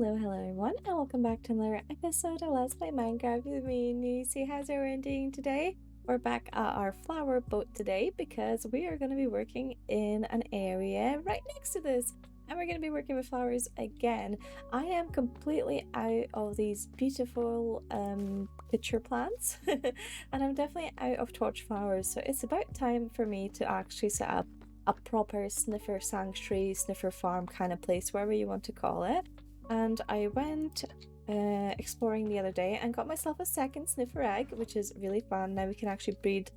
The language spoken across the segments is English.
Hello everyone, and welcome back to another episode of Let's Play Minecraft with me, Nisi. How's everyone doing today? We're back at our flower boat today because we are going to be working in an area right next to this. And we're going to be working with flowers again. I am completely out of these beautiful pitcher plants. And I'm definitely out of torch flowers. So it's about time for me to actually set up a proper sniffer sanctuary, sniffer farm kind of place, whatever you want to call it. And I went exploring the other day and got myself a second sniffer egg, which is really fun. Now we can actually breed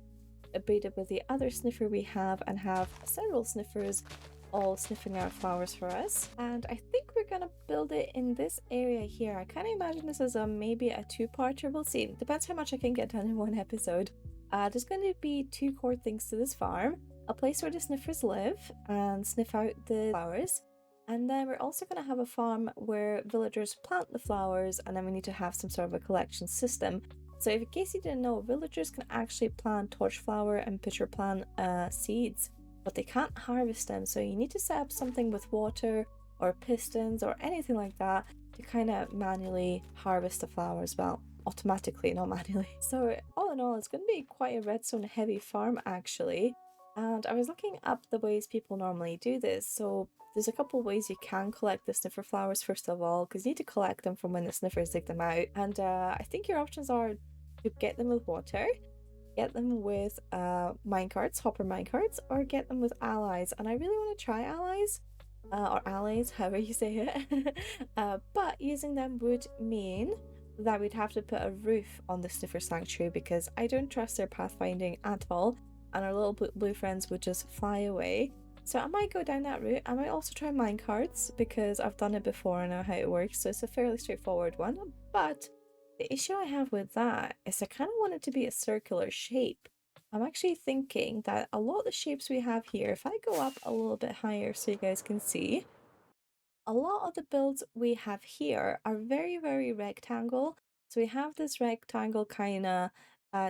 it with the other sniffer we have and have several sniffers all sniffing out flowers for us. And I think we're gonna build it in this area here. I kind of imagine this as maybe a two-parter. We'll see. Depends how much I can get done in one episode. There's going to be two core things to this farm. A place where the sniffers live and sniff out the flowers. And then we're also going to have a farm where villagers plant the flowers, and then we need to have some sort of a collection system. So if in case you didn't know, villagers can actually plant torchflower and pitcher plant seeds, but they can't harvest them. So you need to set up something with water or pistons or anything like that to kind of manually harvest the flowers. Well, automatically, not manually. So all in all, it's going to be quite a redstone heavy farm actually. And I was looking up the ways people normally do this. So there's a couple ways you can collect the sniffer flowers first of all, because you need to collect them from when the sniffers dig them out. And I think your options are to get them with water, get them with minecarts, hopper minecarts, or get them with allays. And I really want to try allays, or allays, however you say it. But using them would mean that we'd have to put a roof on the sniffer sanctuary because I don't trust their pathfinding at all, and our little blue friends would just fly away. So I might go down that route. I might also try minecarts because I've done it before and know how it works, so it's a fairly straightforward one. But the issue I have with that is I kind of want it to be a circular shape. I'm actually thinking that a lot of the shapes we have here, if I go up a little bit higher so you guys can see, a lot of the builds we have here are very, very rectangle. So we have this rectangle kind of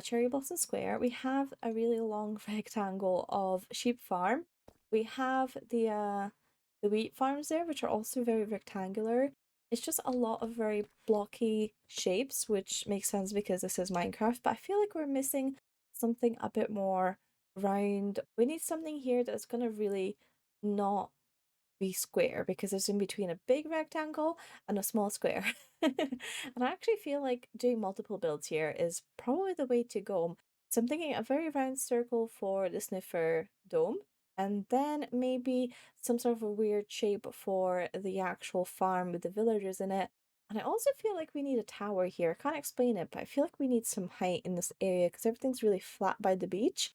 cherry blossom square. We have a really long rectangle of sheep farm. We have the wheat farms there, which are also very rectangular. It's just a lot of very blocky shapes, which makes sense because this is Minecraft, but I feel like we're missing something a bit more round. We need something here that's going to really not be square because it's in between a big rectangle and a small square. And I actually feel like doing multiple builds here is probably the way to go. So I'm thinking a very round circle for the sniffer dome, and then maybe some sort of a weird shape for the actual farm with the villagers in it. And I also feel like we need a tower here. I can't explain it, but I feel like we need some height in this area because everything's really flat by the beach.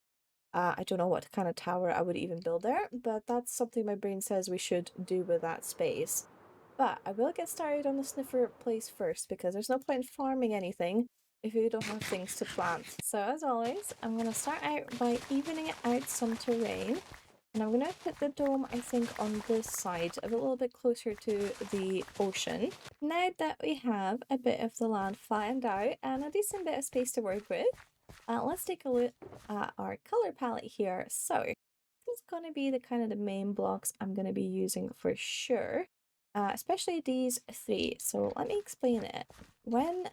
I don't know what kind of tower I would even build there, but that's something my brain says we should do with that space. But I will get started on the sniffer place first because there's no point in farming anything if you don't have things to plant. So as always, I'm going to start out by evening out some terrain. And I'm going to put the dome, I think, on this side, a little bit closer to the ocean. Now that we have a bit of the land flattened out and a decent bit of space to work with, let's take a look at our color palette here. So this is going to be the kind of the main blocks I'm going to be using for sure, especially these three. So let me explain it. When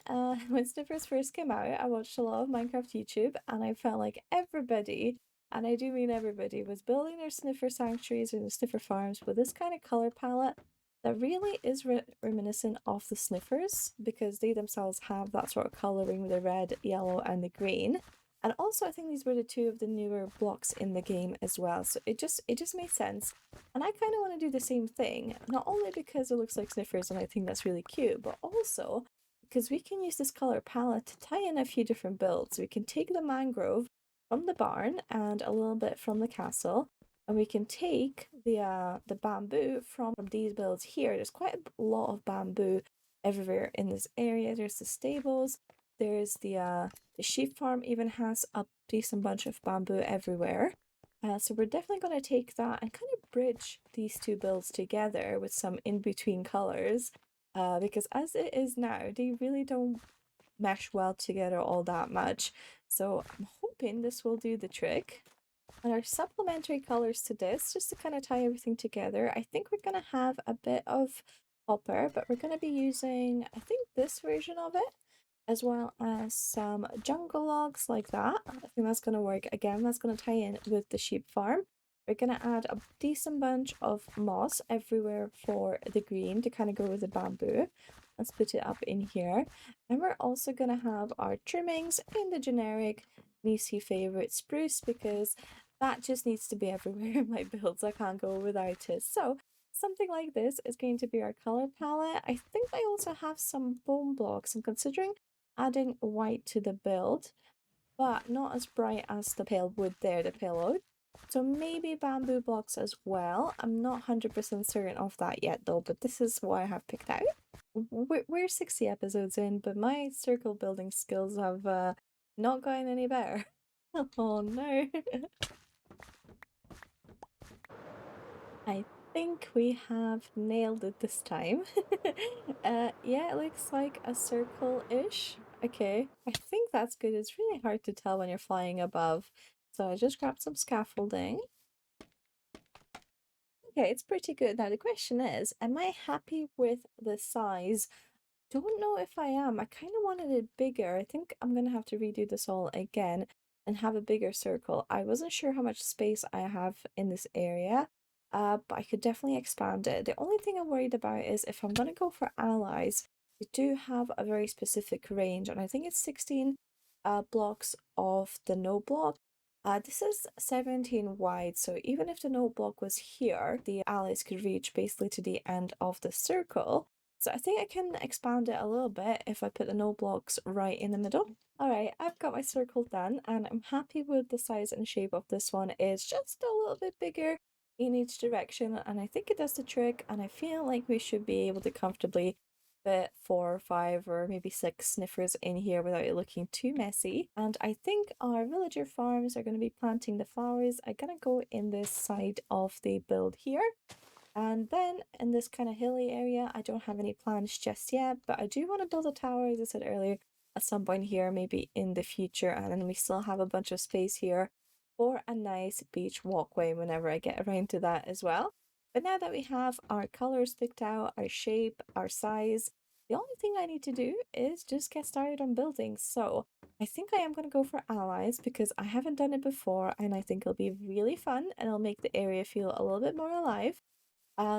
Sniffers first came out, I watched a lot of Minecraft YouTube, and I felt like everybody, and I do mean everybody, was building their sniffer sanctuaries or the sniffer farms with this kind of color palette that really is reminiscent of the sniffers because they themselves have that sort of coloring with the red, yellow, and the green. And also I think these were the two of the newer blocks in the game as well. So it just made sense. And I kind of want to do the same thing, not only because it looks like sniffers and I think that's really cute, but also because we can use this color palette to tie in a few different builds. We can take the mangrove from the barn and a little bit from the castle, and we can take the bamboo from these builds here. There's quite a lot of bamboo everywhere in this area. There's the stables. There's the sheep farm even has a decent bunch of bamboo everywhere. So we're definitely going to take that and kind of bridge these two builds together with some in-between colors. Because as it is now, they really don't mesh well together all that much. So I'm hoping this will do the trick. And our supplementary colors to this, just to kind of tie everything together, I think we're going to have a bit of copper, but we're going to be using, I think, this version of it, as well as some jungle logs like that. I think that's going to work. Again, that's going to tie in with the sheep farm. We're going to add a decent bunch of moss everywhere for the green to kind of go with the bamboo. Let's put it up in here. And we're also going to have our trimmings in the generic Nisi favorite spruce because that just needs to be everywhere in my builds. I can't go without it. So something like this is going to be our color palette. I think I also have some bone blocks. I'm considering adding white to the build, but not as bright as the pale wood there, the pale oak. So maybe bamboo blocks as well. I'm not 100% certain of that yet though, but this is what I have picked out. We're 60 episodes in, but my circle building skills have not gotten any better. Oh no. I think we have nailed it this time. Yeah, it looks like a circle-ish. Okay, I think that's good. It's really hard to tell when you're flying above. So I just grabbed some scaffolding. Okay, it's pretty good. Now the question is, am I happy with the size? Don't know if I am. I kind of wanted it bigger. I think I'm gonna have to redo this all again and have a bigger circle. I wasn't sure how much space I have in this area, but I could definitely expand it. The only thing I'm worried about is if I'm gonna go for allies, we do have a very specific range, and I think it's 16 blocks of the no block. This is 17 wide, so even if the no block was here, the allies could reach basically to the end of the circle. So I think I can expand it a little bit if I put the no blocks right in the middle. Alright, I've got my circle done and I'm happy with the size and shape of this one. It's just a little bit bigger in each direction and I think it does the trick and I feel like we should be able to comfortably fit 4 or 5 or maybe 6 sniffers in here without it looking too messy. And I think our villager farms are going to be planting the flowers. I'm going to go in this side of the build here. And then in this kind of hilly area, I don't have any plans just yet, but I do want to build a tower, as I said earlier, at some point here, maybe in the future. And then we still have a bunch of space here for a nice beach walkway whenever I get around to that as well. But now that we have our colors picked out, our shape, our size, the only thing I need to do is just get started on building. So I think I am going to go for allies because I haven't done it before and I think it'll be really fun and it'll make the area feel a little bit more alive.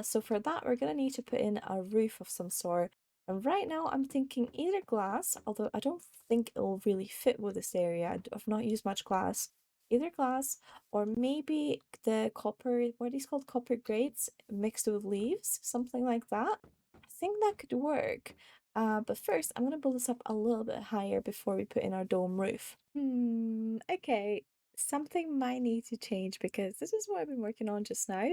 So for that, we're gonna need to put in a roof of some sort. And right now, I'm thinking either glass, although I don't think it'll really fit with this area. I've not used much glass. Either glass or maybe the copper, what are these called? Copper grates mixed with leaves, something like that. I think that could work. But first, I'm gonna build this up a little bit higher before we put in our dome roof. Okay. Something might need to change because this is what I've been working on just now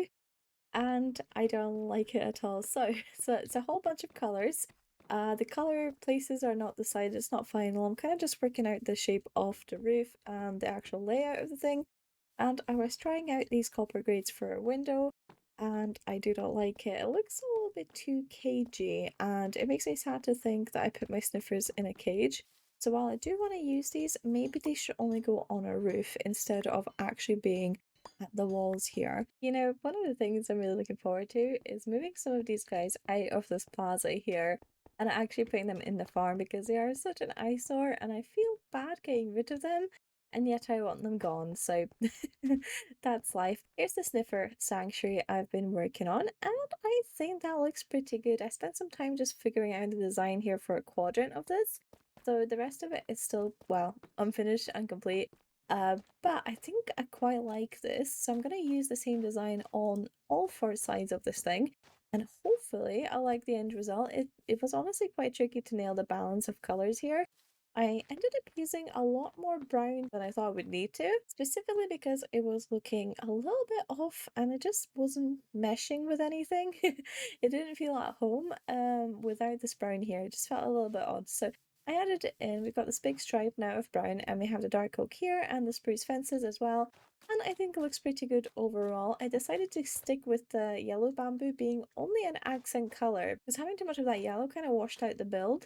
and I don't like it at all. So it's a whole bunch of colors. The color places are not decided, it's not final. I'm kind of just working out the shape of the roof and the actual layout of the thing. And I was trying out these copper grades for a window and I do not like it. It looks a little bit too cagey and it makes me sad to think that I put my sniffers in a cage. So while I do want to use these, maybe they should only go on a roof instead of actually being at the walls here. You know, one of the things I'm really looking forward to is moving some of these guys out of this plaza here and actually putting them in the farm because they are such an eyesore and I feel bad getting rid of them and yet I want them gone. So that's life. Here's the Sniffer Sanctuary I've been working on and I think that looks pretty good. I spent some time just figuring out the design here for a quadrant of this. So the rest of it is still, well, unfinished and complete. But I think I quite like this, so I'm going to use the same design on all 4 sides of this thing, and hopefully I like the end result. It was honestly quite tricky to nail the balance of colors here. I ended up using a lot more brown than I thought I would need to, specifically because it was looking a little bit off and it just wasn't meshing with anything. It didn't feel at home without this brown here. It just felt a little bit odd. So I added it in. We've got this big stripe now of brown and we have the dark oak here and the spruce fences as well. And I think it looks pretty good overall. I decided to stick with the yellow bamboo being only an accent color because having too much of that yellow kind of washed out the build.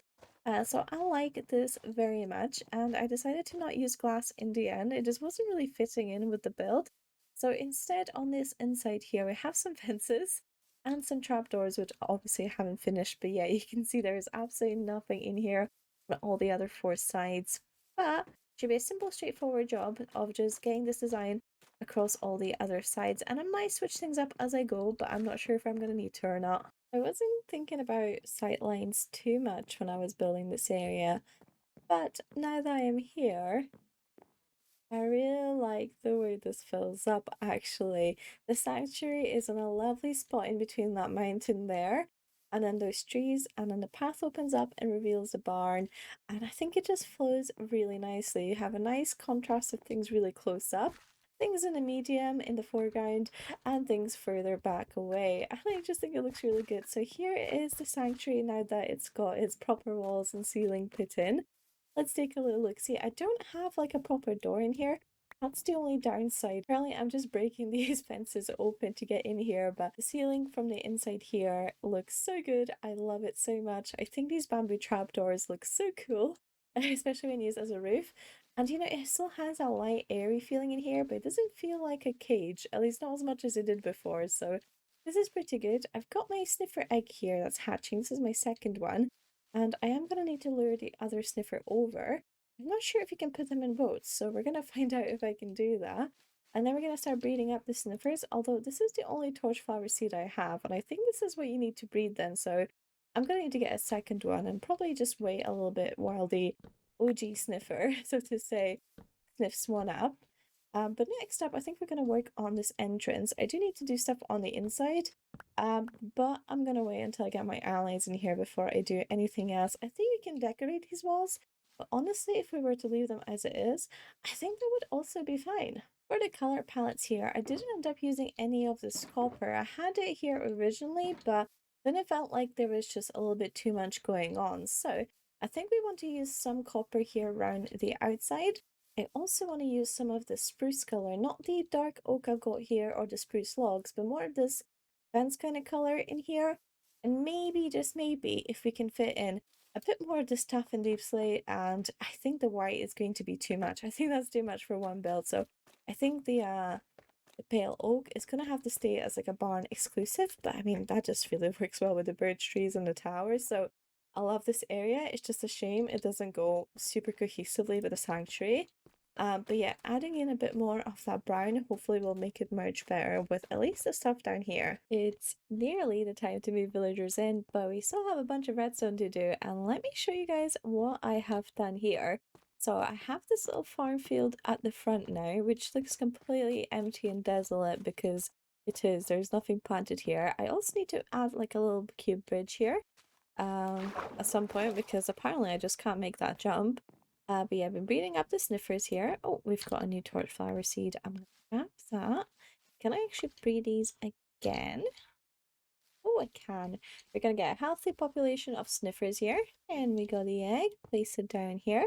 So I like this very much and I decided to not use glass in the end. It just wasn't really fitting in with the build. So instead on this inside here we have some fences and some trapdoors, which obviously I haven't finished. But yeah, you can see there's absolutely nothing in here on all the other four sides. But it should be a simple, straightforward job of just getting this design across all the other sides. And I might switch things up as I go, but I'm not sure if I'm going to need to or not. I wasn't thinking about sight lines too much when I was building this area, but now that I am here, I really like the way this fills up actually. The sanctuary is in a lovely spot in between that mountain there, and then those trees, and then the path opens up and reveals the barn. And I think it just flows really nicely. You have a nice contrast of things really close up, things in the medium in the foreground, and things further back away. And I just think it looks really good. So here is the sanctuary now that it's got its proper walls and ceiling put in. Let's take a little look. See, I don't have like a proper door in here. That's the only downside. Apparently, I'm just breaking these fences open to get in here, but the ceiling from the inside here looks so good. I love it so much. I think these bamboo trapdoors look so cool, especially when used as a roof. And you know, it still has a light, airy feeling in here, but it doesn't feel like a cage, at least not as much as it did before. So this is pretty good. I've got my sniffer egg here that's hatching. This is my second one. And I am going to need to lure the other sniffer over. I'm not sure if you can put them in boats, so we're going to find out if I can do that. And then we're going to start breeding up the sniffers, although this is the only torchflower seed I have, and I think this is what you need to breed then, so I'm going to need to get a second one and probably just wait a little bit while the OG sniffer, so to say, sniffs one up. But next up, I think we're going to work on this entrance. I do need to do stuff on the inside, but I'm going to wait until I get my allies in here before I do anything else. I think we can decorate these walls, but honestly, if we were to leave them as it is, I think that would also be fine. For the color palettes here, I didn't end up using any of this copper. I had it here originally, but then it felt like there was just a little bit too much going on. So I think we want to use some copper here around the outside. I also want to use some of the spruce color, not the dark oak I've got here or the spruce logs, but more of this fence kind of color in here. And maybe, just maybe, if we can fit in a bit more of this tough and deep slate, and I think the white is going to be too much. I think that's too much for one build, so I think the pale oak is going to have to stay as like a barn exclusive, but I mean, that just really works well with the birch trees and the towers, so I love this area. It's just a shame it doesn't go super cohesively with the sanctuary. But yeah, adding in a bit more of that brown hopefully will make it merge better with at least the stuff down here. It's nearly the time to move villagers in, but we still have a bunch of redstone to do, and let me show you guys what I have done here. So I have this little farm field at the front now, which looks completely empty and desolate because it is. There's nothing planted here. I also need to add like a little cube bridge here at some point because apparently I just can't make that jump. But yeah, I've been breeding up the sniffers here. Oh, we've got a new torchflower seed. I'm gonna grab that. Can I actually breed these again? Oh, I can. We're gonna get a healthy population of sniffers here. And we got the egg. Place it down here.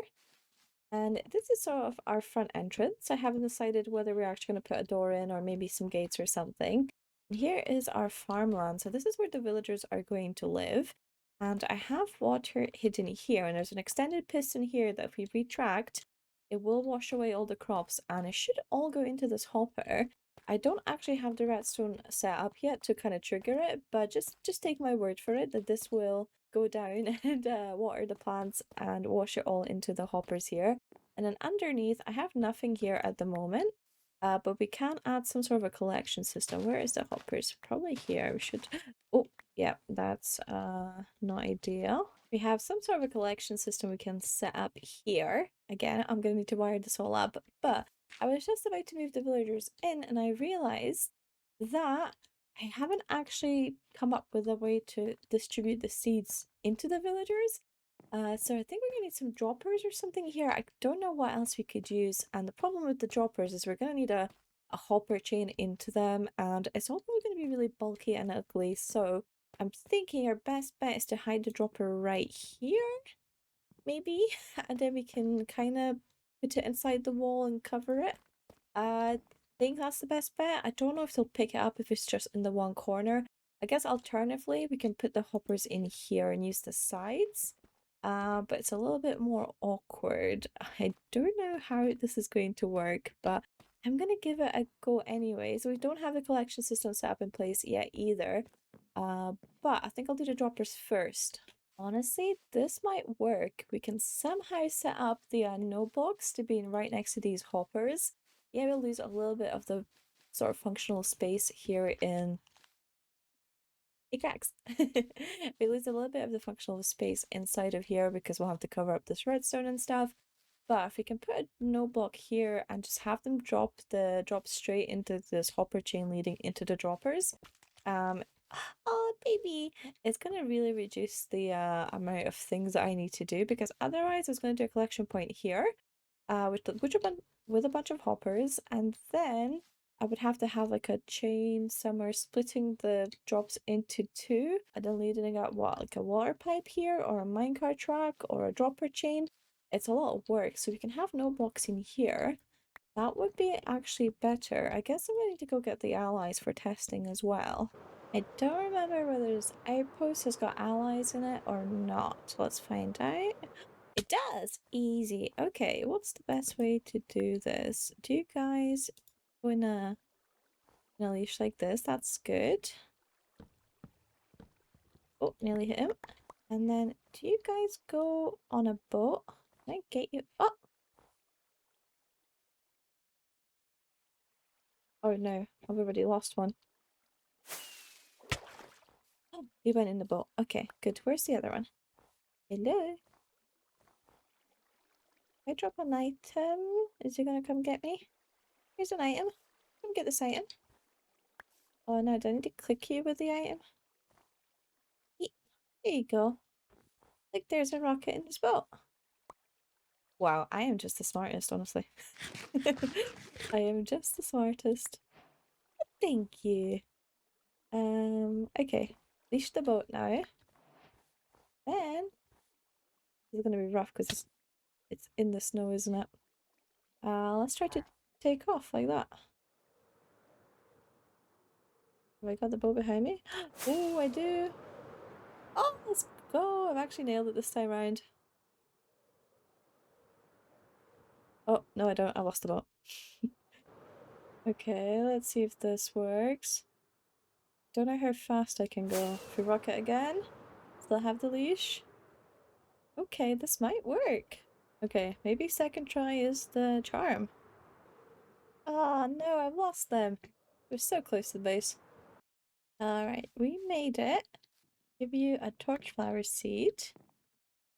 And this is sort of our front entrance. I haven't decided whether we're actually going to put a door in or maybe some gates or something. And here is our farmland. So this is where the villagers are going to live. And I have water hidden here, and there's an extended piston here that if we retract, it will wash away all the crops, and it should all go into this hopper. I don't actually have the redstone set up yet to kind of trigger it, but just take my word for it that this will go down and water the plants and wash it all into the hoppers here. And then underneath, I have nothing here at the moment, but we can add some sort of a collection system. Where is the hoppers? Probably here. We should. Oh, yeah, that's not ideal. We have some sort of a collection system we can set up here. Again, I'm going to need to wire this all up, but I was just about to move the villagers in and I realized that I haven't actually come up with a way to distribute the seeds into the villagers. So I think we're gonna need some droppers or something here. I don't know what else we could use. And the problem with the droppers is we're gonna need a hopper chain into them, and it's all probably gonna be really bulky and ugly. So I'm thinking our best bet is to hide the dropper right here, maybe, and then we can kind of put it inside the wall and cover it. I think that's the best bet. I don't know if they'll pick it up if it's just in the one corner. I guess alternatively, we can put the hoppers in here and use the sides. But it's a little bit more awkward. I don't know how this is going to work, but I'm gonna give it a go anyway. So we don't have the collection system set up in place yet either. But I think I'll do the droppers first. Honestly, this might work. We can somehow set up the no box to be right next to these hoppers. Yeah, we'll lose a little bit of the sort of functional space here in it cracks. We lose a little bit of the functional space inside of here because we'll have to cover up this redstone and stuff. But if we can put a no block here and just have them drop straight into this hopper chain leading into the droppers, um, oh baby, it's gonna really reduce the amount of things that I need to do because otherwise I was gonna do a collection point here, with a bunch of hoppers, and then I would have to have like a chain somewhere splitting the drops into two and then leading out what, like a water pipe here or a minecart track or a dropper chain. It's a lot of work, so we can have no blocks in here. That would be actually better. I guess I'm going to go get the allies for testing as well. I don't remember whether this outpost has got allies in it or not. Let's find out. It does! Easy. Okay, what's the best way to do this? Do you guys go in a leash like this? That's good. Oh, nearly hit him. And then, do you guys go on a boat? Can I get you? Oh! Oh no, I've already lost one. Oh, he went in the boat. Okay, good. Where's the other one? Hello? I drop an item? Is he gonna come get me? Here's an item. Come get this item. Oh no, do I need to click you with the item? There you go. Like there's a rocket in this boat. Wow, I am just the smartest, honestly. I am just the smartest. Thank you. Okay. Leash the boat now. Then this is gonna be rough because it's in the snow, isn't it? Let's try to take off like that. Have I got the boat behind me? Oh, I do. Oh, let's go. I've actually nailed it this time round. Oh, no, I don't. I lost the boat. Okay, let's see if this works. Don't know how fast I can go. If we rock it again, still have the leash. Okay, this might work. Okay, maybe second try is the charm. Oh no, I've lost them. We're so close to the base. Alright, we made it. Give you a torchflower seed.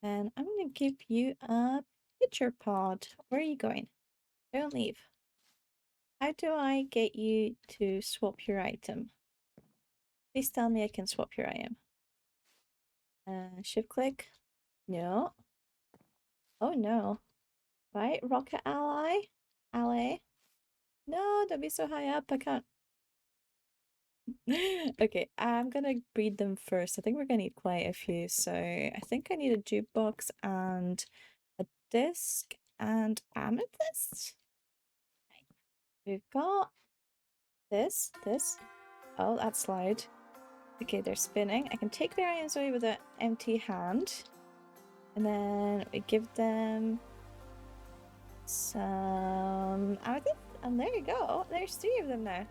And I'm gonna give you a pitcher pod. Where are you going? Don't leave. How do I get you to swap your item? Please tell me I can swap your item. Shift click. No. Oh no. Right, rocket ally. Allay. No, don't be so high up. I can't. Okay, I'm gonna breed them first. I think we're gonna need quite a few. So I think I need a jukebox and a disc and amethyst. We've got this. Oh, that slide. Okay, they're spinning. I can take their items away with an empty hand. And then we give them some amethyst. And there you go. There's 3 of them now.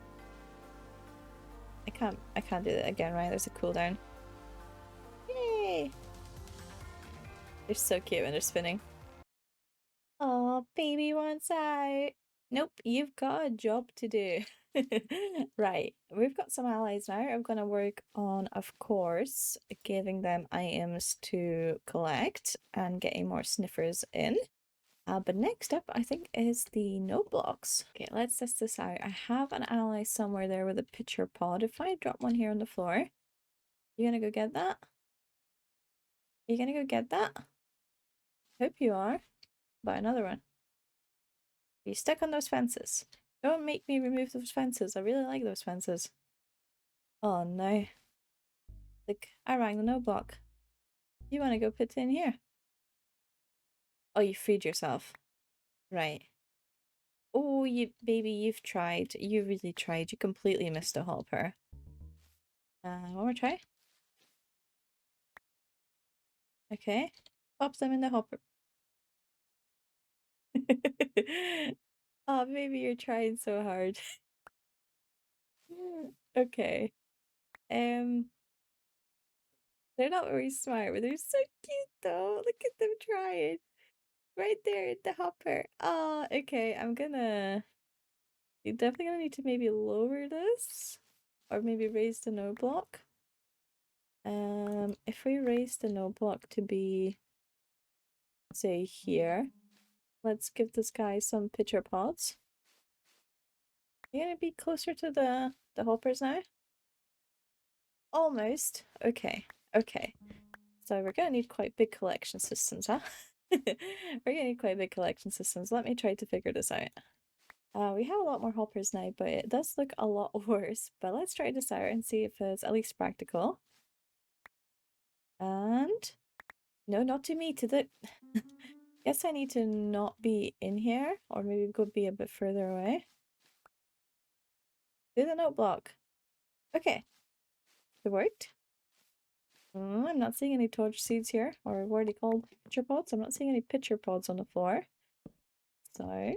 I can't do that again, right? There's a cooldown. Yay! They're so cute when they're spinning. Oh, baby wants out. Nope, you've got a job to do. Right, we've got some allies now. I'm gonna work on, of course, giving them items to collect and getting more sniffers in. But next up, I think, is the no blocks. Okay, let's test this out. I have an ally somewhere there with a pitcher pod. If I drop one here on the floor, you gonna go get that? You gonna go get that? Hope you are. Buy another one. You stuck on those fences. Don't make me remove those fences. I really like those fences. Oh no. Like, I rang the no block. You want to go put in here? Oh, you freed yourself. Right. Oh, you baby, you've tried. You really tried. You completely missed a hopper. One more try. Okay. Pop them in the hopper. Oh, maybe you're trying so hard. Okay. They're not very smart, but they're so cute though. Look at them trying. Right there in the hopper. Oh, okay. You're definitely gonna need to maybe lower this. Or maybe raise the no block. If we raise the no block to be, say, here, let's give this guy some pitcher pods. You're gonna be closer to the hoppers now? Almost. Okay. Okay. So we're gonna need quite big collection systems, huh? We're gonna need quite big collection systems. Let me try to figure this out. We have a lot more hoppers now, but it does look a lot worse. But let's try this out and see if it's at least practical. And no, not to me, to the guess I need to not be in here, or maybe go be a bit further away. Do the note block. Okay. It worked. I'm not seeing any torch seeds here, or what are they called? Pitcher pods? I'm not seeing any pitcher pods on the floor. So,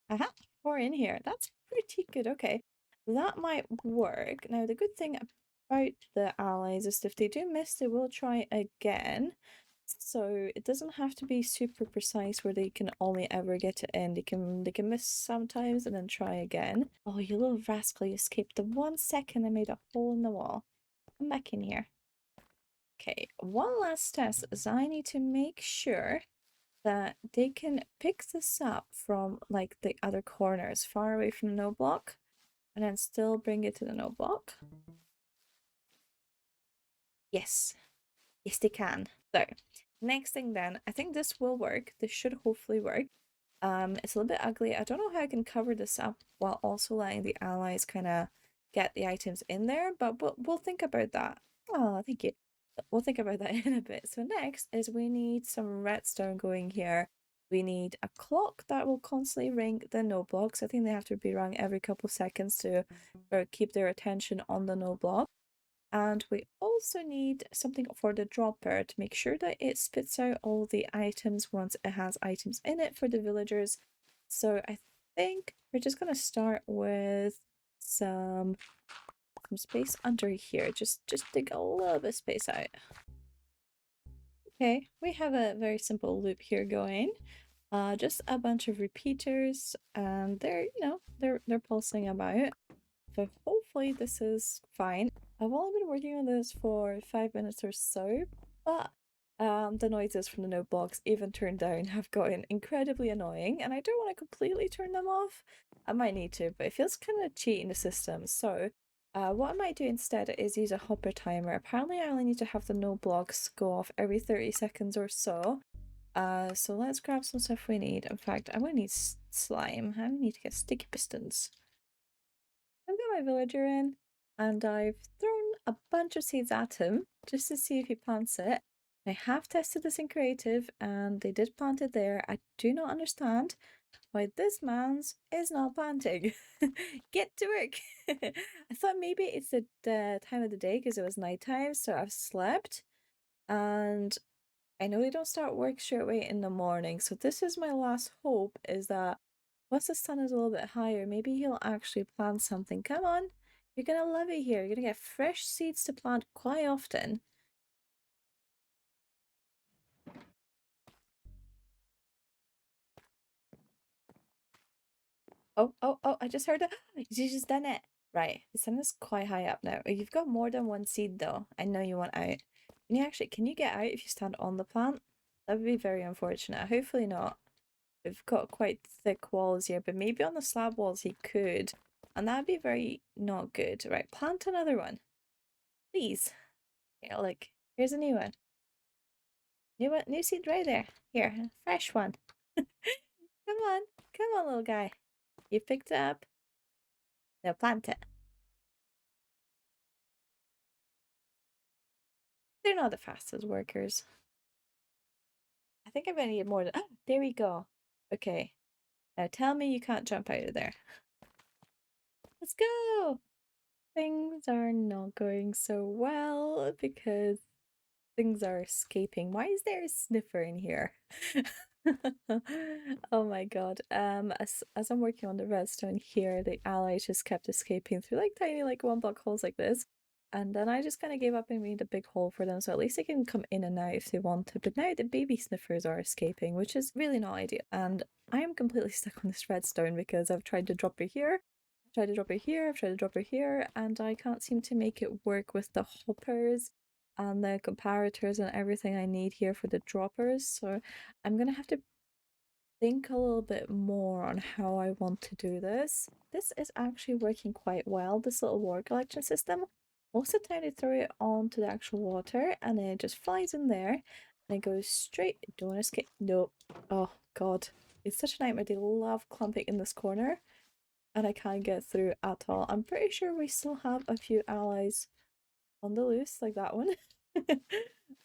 aha, 4 in here. That's pretty good. Okay, that might work. Now, the good thing about the allies is if they do miss, they will try again. So it doesn't have to be super precise where they can only ever get it in. They can miss sometimes and then try again. Oh, you little rascal, you escaped the 1 second I made a hole in the wall. Come back in here. Okay, one last test is I need to make sure that they can pick this up from like the other corners, far away from the no block, and then still bring it to the no block. Yes. Yes, they can. So, next thing then, I think this will work. This should hopefully work. It's a little bit ugly. I don't know how I can cover this up while also letting the allies kind of get the items in there, but we'll think about that. Oh, thank you. We'll think about that in a bit. So next is we need some redstone going here. We need a clock that will constantly ring the no blocks. I think they have to be rung every couple seconds to keep their attention on the no block. And we also need something for the dropper to make sure that it spits out all the items once it has items in it for the villagers. So I think we're just gonna start with some space under here. Just dig a little bit of space out. Okay, we have a very simple loop here going. Just a bunch of repeaters, and they're pulsing about. So hopefully this is fine. I've only been working on this for 5 minutes or so, but the noises from the note blocks, even turned down, have gotten incredibly annoying, and I don't want to completely turn them off. I might need to, but it feels kind of cheating the system. So what I might do instead is use a hopper timer. Apparently I only need to have the note blocks go off every 30 seconds or so. So let's grab some stuff we need. In fact, I'm gonna need slime. I need to get sticky pistons. I've got my villager in, and I've thrown a bunch of seeds at him just to see if he plants it. I have tested this in creative, and they did plant it there. I do not understand why this man's is not planting. Get to work! I thought maybe it's the time of the day because it was nighttime, so I've slept. And I know they don't start work straight away in the morning, so this is my last hope, is that once the sun is a little bit higher, maybe he'll actually plant something. Come on, you're gonna love it here. You're gonna get fresh seeds to plant quite often. Oh, I just heard it. You just done it. Right, the sun is quite high up now. You've got more than one seed though. I know you want out. Can you get out if you stand on the plant? That would be very unfortunate. Hopefully not. We've got quite thick walls here, but maybe on the slab walls he could. And that'd be very not good. Right, plant another one. Please. Yeah, look, here's a new one. New seed right there. Here, fresh one. Come on, come on, little guy. You picked it up. Now plant it. They're not the fastest workers. I think I'm gonna need more than. Oh, there we go. Okay. Now tell me you can't jump out of there. Let's go! Things are not going so well because things are escaping. Why is there a sniffer in here? Oh my god. As I'm working on the redstone here, the allies just kept escaping through like tiny like 1 block holes like this. And then I just kind of gave up and made a big hole for them, so at least they can come in and out if they want to. But now the baby sniffers are escaping, which is really not ideal. And I am completely stuck on this redstone because I've tried to drop her here, I've tried to drop her here, I've tried to drop her here, and I can't seem to make it work with the hoppers and the comparators and everything I need here for the droppers. So I'm gonna have to think a little bit more on how I want to do this. This is actually working quite well, this little water collection system. Most of the time they throw it onto the actual water and then it just flies in there and it goes straight. Don't escape. Nope. Oh god. It's such a nightmare. They love clumping in this corner and I can't get through at all. I'm pretty sure we still have a few allies on the loose, like that one.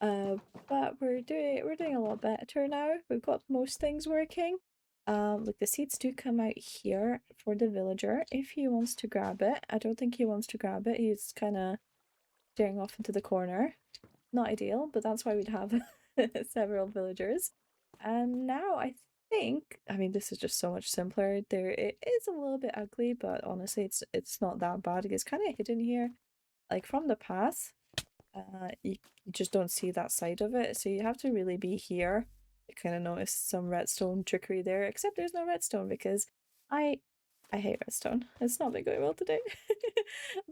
uh, but we're doing a lot better now. We've got most things working. Like the seeds do come out here for the villager if he wants to grab it. I don't think he wants to grab it. He's kind of staring off into the corner. Not ideal, but that's why we'd have several villagers. And now I think, I mean, this is just so much simpler. There, it is a little bit ugly, but honestly, it's not that bad. It's kind of hidden here, like from the path. You just don't see that side of it, so you have to really be here to kind of notice some redstone trickery there, except there's no redstone because I I hate redstone. It's not been going well today.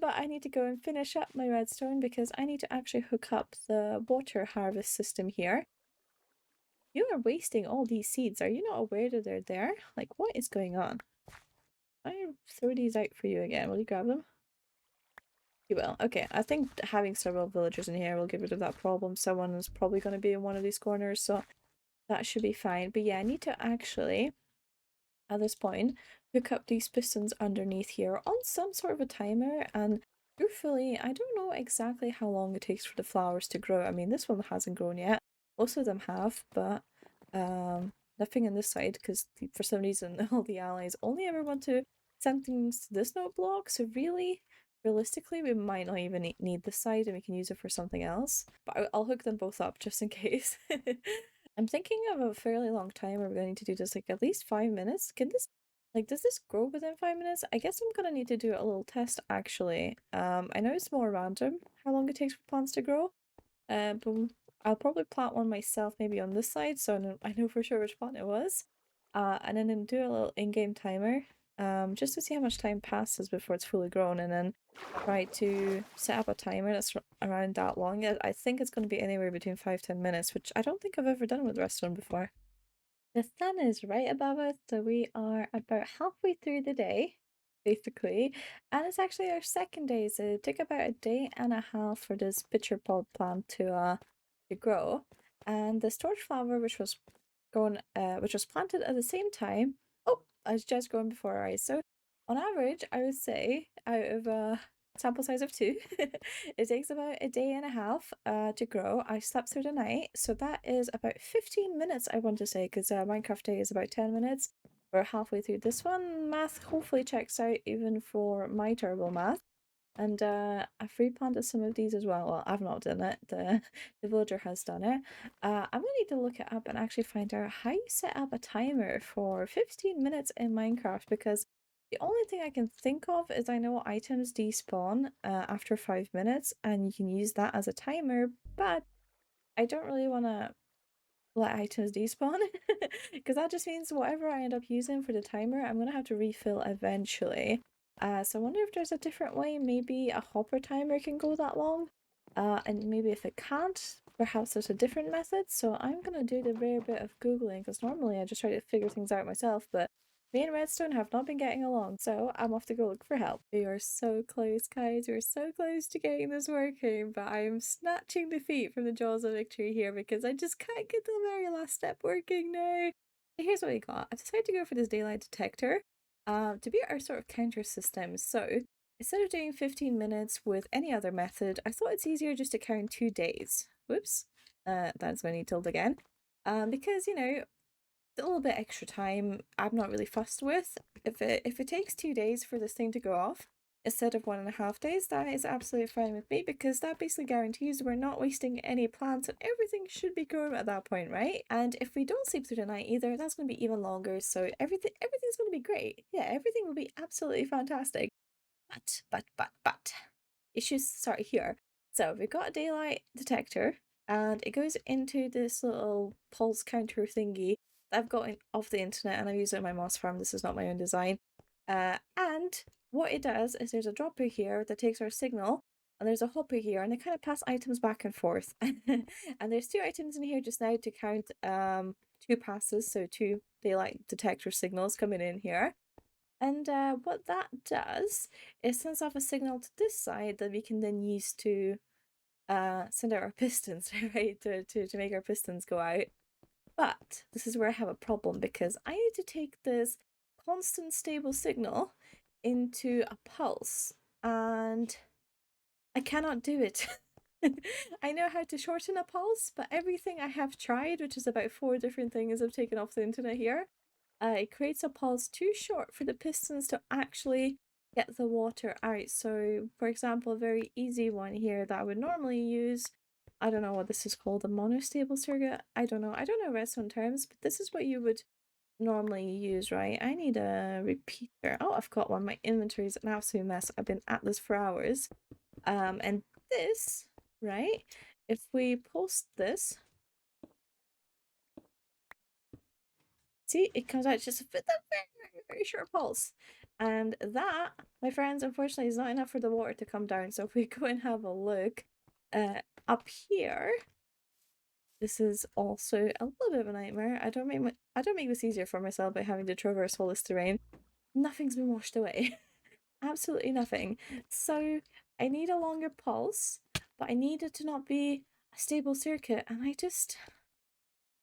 But I need to go and finish up my redstone because I need to actually hook up the water harvest system here. You are wasting all these seeds. Are you not aware that they're there? Like, what is going on? I throw these out for you again. Will you grab them? You will. Okay, I think having several villagers in here will get rid of that problem. Someone is probably going to be in one of these corners, so that should be fine. But yeah, I need to actually, at this point, hook up these pistons underneath here on some sort of a timer. And truthfully, I don't know exactly how long it takes for the flowers to grow. I mean, this one hasn't grown yet. Most of them have, but nothing on this side because for some reason all the allies only ever want to send things to this note block. So really, realistically, we might not even need this side and we can use it for something else. But I'll hook them both up just in case. I'm thinking of a fairly long time. We're going to do this like at least 5 minutes. Can this, like, does this grow within 5 minutes? I guess I'm gonna need to do a little test actually. I know it's more random how long it takes for plants to grow. But I'll probably plant one myself maybe on this side so I know for sure which plant it was. And then do a little in-game timer just to see how much time passes before it's fully grown, and then try to set up a timer that's around that long. I think it's going to be anywhere between 5-10 minutes, which I don't think I've ever done with Redstone before. The sun is right above us, so we are about halfway through the day, basically. And it's actually our second day, so it took about a day and a half for this pitcher pod plant to grow. And the storage flower, which was planted at the same time. Oh, I was just going before our eyes. So on average, I would say out of a sample size of 2, it takes about a day and a half to grow. I slept through the night, so that is about 15 minutes, I want to say, because Minecraft Day is about 10 minutes. We're halfway through this one. Math hopefully checks out even for my terrible math. And I've replanted some of these as well. Well, I've not done it. The villager has done it. I'm gonna need to look it up and actually find out how you set up a timer for 15 minutes in Minecraft, because the only thing I can think of is I know items despawn after 5 minutes and you can use that as a timer, but I don't really want to let items despawn because that just means whatever I end up using for the timer, I'm gonna have to refill eventually. So I wonder if there's a different way. Maybe a hopper timer can go that long. And maybe if it can't, perhaps there's a different method. So I'm gonna do the rare bit of Googling because normally I just try to figure things out myself, but me and Redstone have not been getting along, so I'm off to go look for help. We are so close, guys. We're so close to getting this working, but I am snatching defeat from the jaws of victory here because I just can't get the very last step working now. Here's what we got. I decided to go for this daylight detector to be our sort of counter system. So instead of doing 15 minutes with any other method, I thought it's easier just to count 2 days. Whoops. That's when he told again. Because, you know, a little bit extra time I'm not really fussed with. If it takes 2 days for this thing to go off instead of 1.5 days, that is absolutely fine with me because that basically guarantees we're not wasting any plants and everything should be grown at that point, right? And if we don't sleep through the night either, that's going to be even longer, so everything's going to be great. Yeah, everything will be absolutely fantastic. But issues start here. So we've got a daylight detector, and it goes into this little pulse counter thingy that I've got off the internet, and I've used it in my moss farm. This is not my own design. And what it does is there's a dropper here that takes our signal, and there's a hopper here, and they kind of pass items back and forth. And there's 2 items in here just now to count 2 passes, so 2 daylight detector signals coming in here. And what that does is sends off a signal to this side that we can then use to send out our pistons, right? To make our pistons go out. But this is where I have a problem, because I need to take this constant stable signal into a pulse, and I cannot do it. I know how to shorten a pulse, but everything I have tried, which is about 4 different things I've taken off the internet here, it creates a pulse too short for the pistons to actually get the water out. So, for example, a very easy one here that I would normally use, I don't know what this is called, a monostable circuit. I don't know redstone terms, but this is what you would normally use, right? I need a repeater. Oh, I've got one. My inventory is an absolute mess. I've been at this for hours. And this, right? If we post this, see, it comes out just with a very, very short pulse. And that, my friends, unfortunately is not enough for the water to come down. So if we go and have a look up here, this is also a little bit of a nightmare. I don't make this easier for myself by having to traverse all this terrain. Nothing's been washed away. Absolutely nothing. So I need a longer pulse, but I need it to not be a stable circuit, and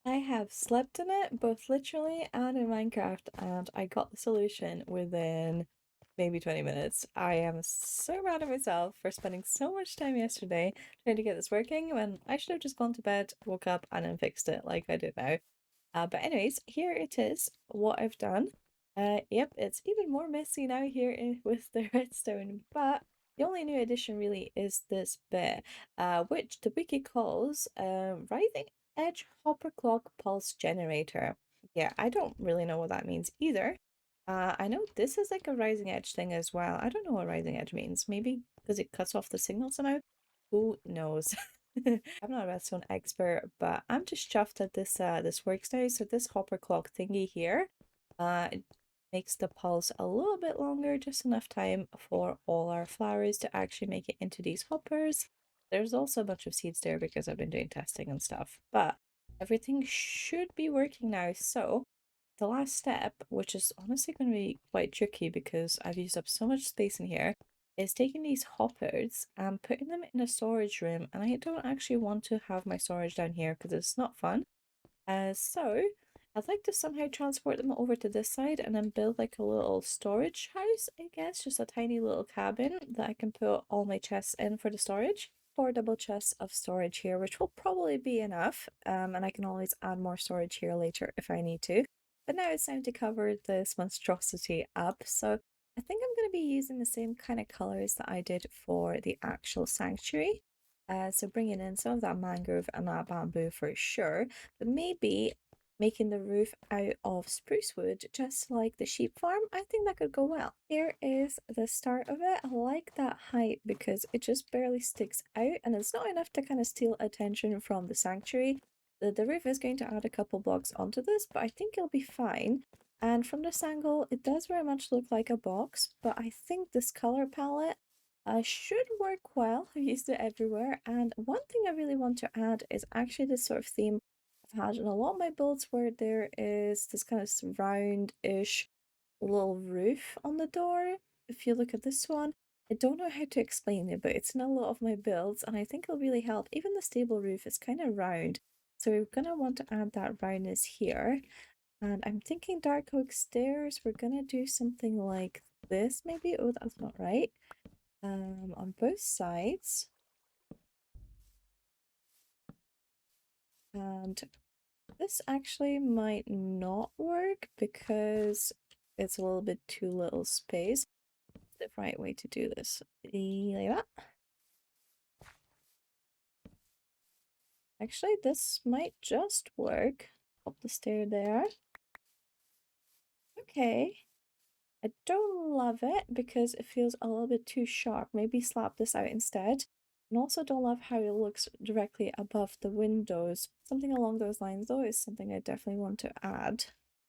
I have slept in it, both literally and in Minecraft, and I got the solution within maybe 20 minutes. I am so mad at myself for spending so much time yesterday trying to get this working when I should have just gone to bed, woke up, and then fixed it like I did now. But anyways, here it is, what I've done. Yep, it's even more messy now here with the redstone, but the only new addition really is this bit, which the wiki calls Rising Edge Hopper Clock Pulse Generator. Yeah, I don't really know what that means either. I know this is like a rising edge thing as well. I don't know what rising edge means. Maybe because it cuts off the signal somehow. Who knows? I'm not a redstone expert, but I'm just chuffed that this works now. So this hopper clock thingy here, it makes the pulse a little bit longer, just enough time for all our flowers to actually make it into these hoppers. There's also a bunch of seeds there because I've been doing testing and stuff, but everything should be working now. So the last step, which is honestly going to be quite tricky because I've used up so much space in here, is taking these hoppers and putting them in a storage room. And I don't actually want to have my storage down here because it's not fun. So I'd like to somehow transport them over to this side and then build like a little storage house, I guess, just a tiny little cabin that I can put all my chests in for the storage. 4 double chests of storage here, which will probably be enough. And I can always add more storage here later if I need to. But now it's time to cover this monstrosity up. So I think I'm going to be using the same kind of colors that I did for the actual sanctuary. So bringing in some of that mangrove and that bamboo for sure, but maybe making the roof out of spruce wood, just like the sheep farm. I think that could go well. Here is the start of it. I like that height because it just barely sticks out, and it's not enough to kind of steal attention from the sanctuary. The roof is going to add a couple blocks onto this, but I think it'll be fine. And from this angle, it does very much look like a box, but I think this color palette should work well. I've used it everywhere. And one thing I really want to add is actually this sort of theme I've had in a lot of my builds where there is this kind of round-ish little roof on the door. If you look at this one, I don't know how to explain it, but it's in a lot of my builds, and I think it'll really help. Even the stable roof is kind of round, so we're gonna want to add that roundness here. And I'm thinking dark oak stairs, we're gonna do something like this maybe. Oh, that's not right. On both sides. And this actually might not work because it's a little bit too little space. The right way to do this. Like that. Actually, this might just work. Up the stair there. Okay. I don't love it because it feels a little bit too sharp. Maybe slap this out instead. And also don't love how it looks directly above the windows. Something along those lines though is something I definitely want to add.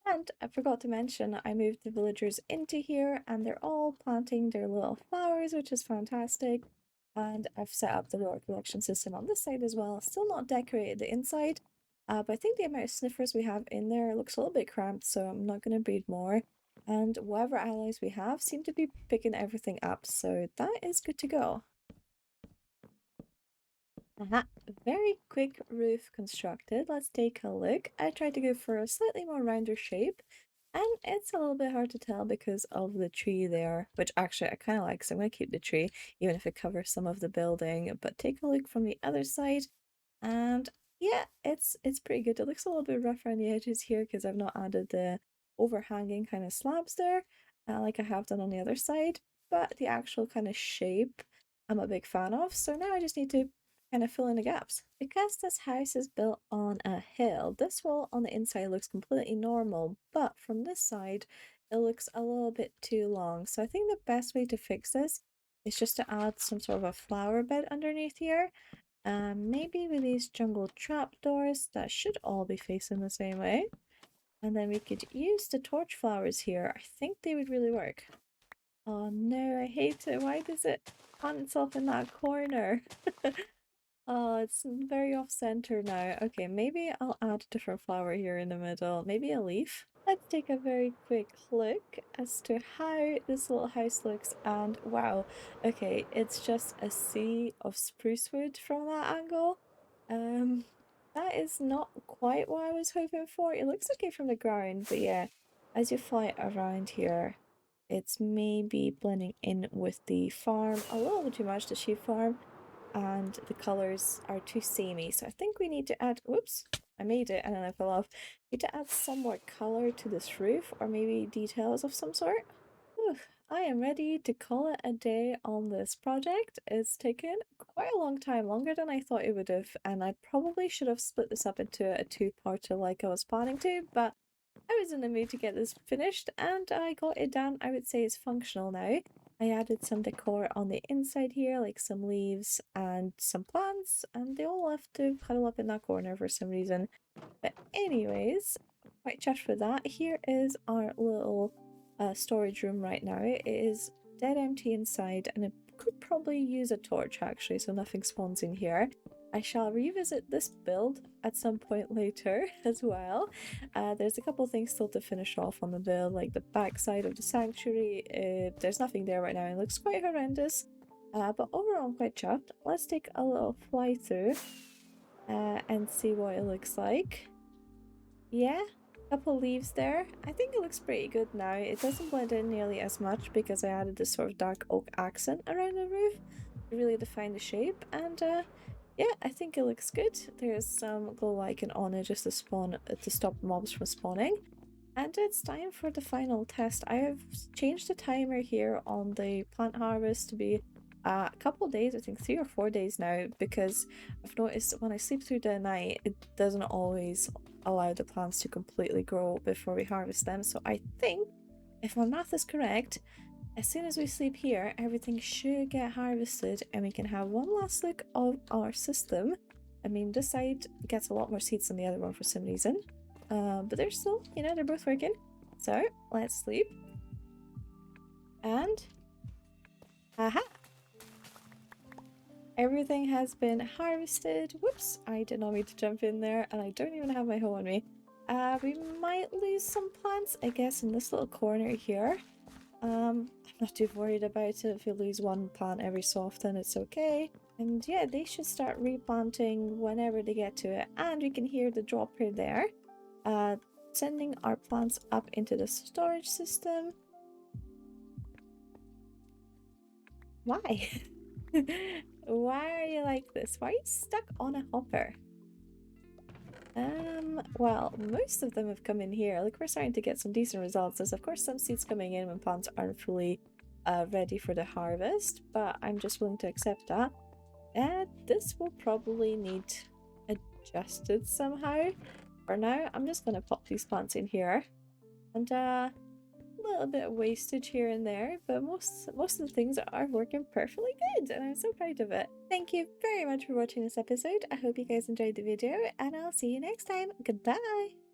And I forgot to mention, I moved the villagers into here and they're all planting their little flowers, which is fantastic. And I've set up the water collection system on this side as well. Still not decorated the inside, but I think the amount of sniffers we have in there looks a little bit cramped, so I'm not going to breed more. And whatever allies we have seem to be picking everything up, so that is good to go. Aha, very quick roof constructed. Let's take a look. I tried to go for a slightly more rounder shape, and it's a little bit hard to tell because of the tree there, which actually I kind of like, so I'm going to keep the tree, even if it covers some of the building. But take a look from the other side, and yeah, it's pretty good. It looks a little bit rough around the edges here because I've not added the overhanging kind of slabs there, like I have done on the other side, but the actual kind of shape I'm a big fan of. So now I just need to kind of fill in the gaps. Because this house is built on a hill, this wall on the inside looks completely normal, but from this side, it looks a little bit too long. So I think the best way to fix this is just to add some sort of a flower bed underneath here. Maybe with these jungle trapdoors that should all be facing the same way. And then we could use the torch flowers here. I think they would really work. Oh no, I hate it. Why does it plant itself in that corner? Oh, it's very off center now. Okay, maybe I'll add a different flower here in the middle. Maybe a leaf. Let's take a very quick look as to how this little house looks. And wow, okay, it's just a sea of spruce wood from that angle. That is not quite what I was hoping for. It looks okay from the ground, but yeah, as you fly around here, it's maybe blending in with the farm a little bit too much, the sheep farm, and the colors are too samey. So I think we need to add, whoops, I made it and then I fell off. We need to add some more color to this roof, or maybe details of some sort. Whew, I am ready to call it a day on this project. It's taken quite a long time, longer than I thought it would have, and I probably should have split this up into a two-parter like I was planning to, but I was in the mood to get this finished and I got it done. I would say it's functional now. I added some decor on the inside here, like some leaves and some plants, and they all left to huddle up in that corner for some reason. But anyways, quite chuffed with that. Here is our little storage room right now. It is dead empty inside and it could probably use a torch actually, so nothing spawns in here. I shall revisit this build at some point later as well. There's a couple things still to finish off on the build, like the back side of the sanctuary. There's nothing there right now. It looks quite horrendous. But overall, I'm quite chuffed. Let's take a little fly through and see what it looks like. Yeah, couple leaves there. I think it looks pretty good now. It doesn't blend in nearly as much because I added this sort of dark oak accent around the roof to really define the shape, and yeah, I think it looks good. There's some glow icon on it just to spawn to stop mobs from spawning. And it's time for the final test. I have changed the timer here on the plant harvest to be a couple days, I think 3 or 4 days now, because I've noticed when I sleep through the night, it doesn't always allow the plants to completely grow before we harvest them. So I think, if my math is correct, as soon as we sleep here, everything should get harvested and we can have one last look of our system. I mean, this side gets a lot more seeds than the other one for some reason. But they're still, you know, they're both working. So, let's sleep. And... aha! Everything has been harvested. Whoops, I did not mean to jump in there, and I don't even have my hoe on me. We might lose some plants, I guess, in this little corner here. I'm not too worried about it. If you lose one plant every so often, it's okay. And yeah, they should start replanting whenever they get to it. And we can hear the dropper there. Sending our plants up into the storage system. Why? Why are you like this? Why are you stuck on a hopper? Well, most of them have come in here. Like, we're starting to get some decent results. There's of course some seeds coming in when plants aren't fully ready for the harvest, but I'm just willing to accept that. And this will probably need adjusted somehow. For now, I'm just gonna pop these plants in here. And little bit of wastage here and there, but most of the things are working perfectly good, and I'm so proud of it. Thank you very much for watching this episode. I hope you guys enjoyed the video, and I'll see you next time. Goodbye!